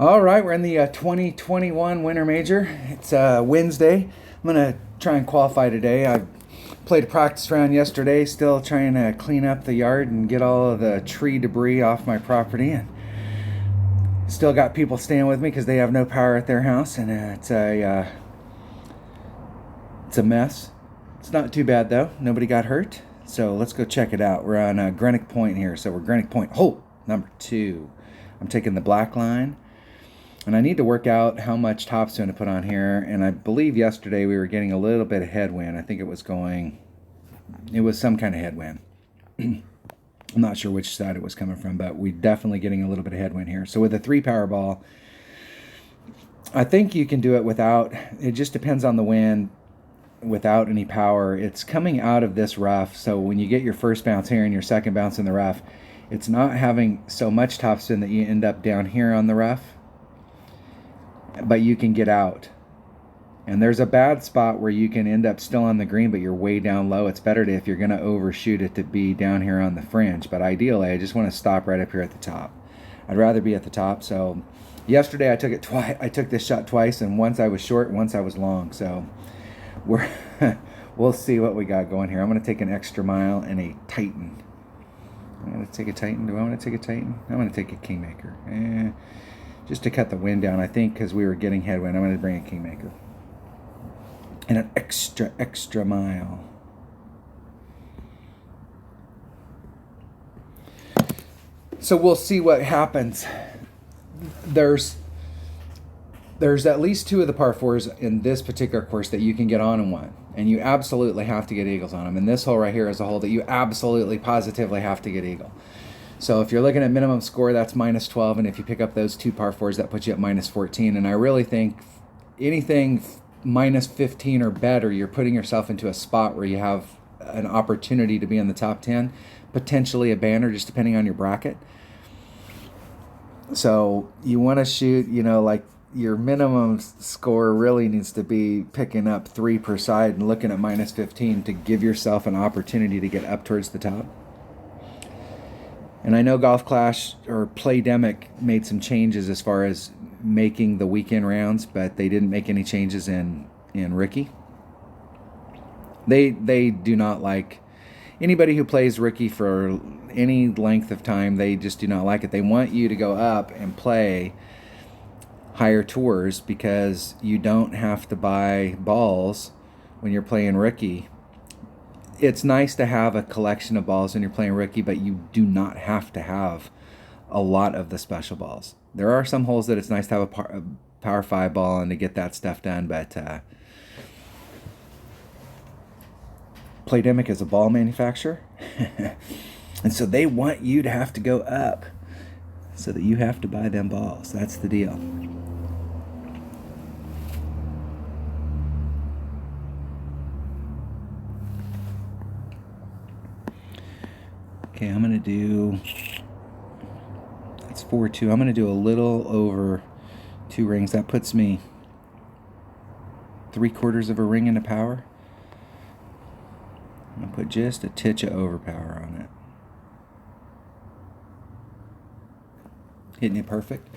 All right, we're in the 2021 Winter Major. It's Wednesday. I'm going to try and qualify today. I played a practice round yesterday, still trying to clean up the yard and get all of the tree debris off my property. And still got people staying with me because they have no power at their house, and it's a mess. It's not too bad though. Nobody got hurt. So let's go check it out. We're on Greenoch Point here. So we're Greenoch Point hole number 2. I'm taking the black line. And I need to work out how much topspin to put on here. And I believe yesterday we were getting a little bit of headwind. I think it was some kind of headwind. I'm not sure which side it was coming from, but we're definitely getting a little bit of headwind here. So with a 3 power ball, I think you can do it without, it just depends on the wind, without any power. It's coming out of this rough. So when you get your first bounce here and your second bounce in the rough, it's not having so much topspin that you end up down here on the rough, but you can get out. And there's a bad spot where you can end up still on the green, but you're way down low. It's better to, if you're going to overshoot it, to be down here on the fringe. But ideally, I just want to stop right up here at the top. I'd rather be at the top. So yesterday I took it twice. I took this shot twice, and once I was short, once I was long. So we'll see what we got going here. I'm going to take an extra mile and a Titan. I'm going to take a Titan. Do I want to take a Titan? I'm going to take a Kingmaker. Just to cut the wind down, I think, because we were getting headwind. I'm going to bring a Kingmaker. And an extra mile. So we'll see what happens. There's at least 2 of the par 4s in this particular course that you can get on in one. And you absolutely have to get eagles on them. And this hole right here is a hole that you absolutely, positively have to get eagle. So if you're looking at minimum score, that's minus 12. And if you pick up those 2 par 4s, that puts you at minus 14. And I really think anything minus 15 or better, you're putting yourself into a spot where you have an opportunity to be in the top 10, potentially a banner, just depending on your bracket. So you want to shoot, like your minimum score really needs to be picking up 3 per side and looking at minus 15 to give yourself an opportunity to get up towards the top. And I know Golf Clash or Playdemic made some changes as far as making the weekend rounds, but they didn't make any changes in Ricky. They do not like anybody who plays Ricky for any length of time. They just do not like it. They want you to go up and play higher tours because you don't have to buy balls when you're playing Ricky. It's nice to have a collection of balls when you're playing Ricky, but you do not have to have a lot of the special balls. There are some holes that it's nice to have a power 5 ball and to get that stuff done, but Playdemic is a ball manufacturer, and so they want you to have to go up so that you have to buy them balls. That's the deal. Okay, I'm going to do, that's 4-2. I'm going to do a little over 2 rings. That puts me 3/4 of a ring into power. I'm going to put just a titch of overpower on it. Hitting it perfect.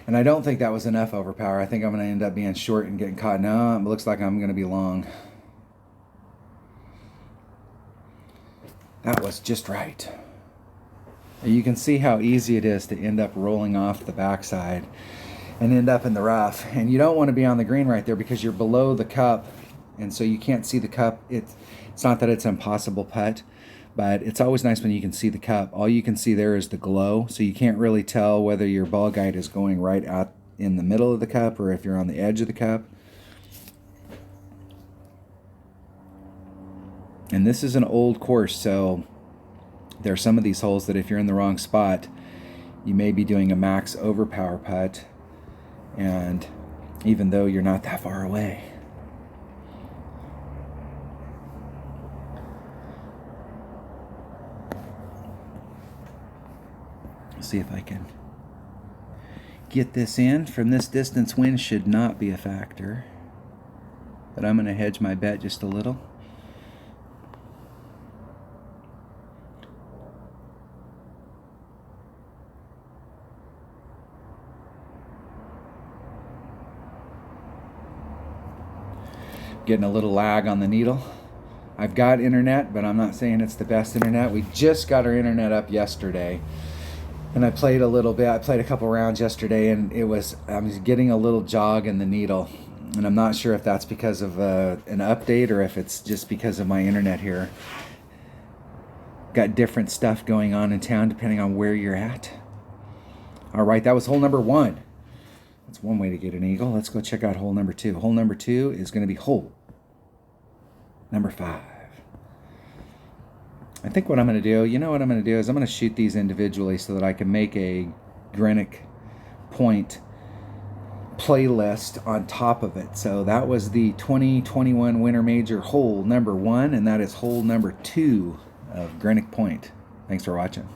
And I don't think that was enough overpower. I think I'm going to end up being short and getting caught. No, it looks like I'm going to be long. That was just right. You can see how easy it is to end up rolling off the backside and end up in the rough. And you don't want to be on the green right there because you're below the cup, and so you can't see the cup. It's not that it's an impossible putt, but it's always nice when you can see the cup. All you can see there is the glow, so you can't really tell whether your ball guide is going right out in the middle of the cup or if you're on the edge of the cup. And this is an old course, so there are some of these holes that if you're in the wrong spot, you may be doing a max overpower putt, and even though you're not that far away. Let's see if I can get this in. From this distance, wind should not be a factor, but I'm going to hedge my bet just a little. Getting a little lag on the needle. I've got internet, but I'm not saying it's the best internet. We just got our internet up yesterday, and I played a little bit. I played a couple rounds yesterday, and I was getting a little jog in the needle, and I'm not sure if that's because of an update or if it's just because of my internet here. Got different stuff going on in town depending on where you're at. All right, that was hole number 1. That's one way to get an eagle. Let's go check out hole number 2. Hole number 2 is going to be hole number 5. I think what I'm going to do, you know what I'm going to do is I'm going to shoot these individually so that I can make a Greenoch Point playlist on top of it. So that was the 2021 Winter Major hole number 1, and that is hole number 2 of Greenoch Point. Thanks for watching.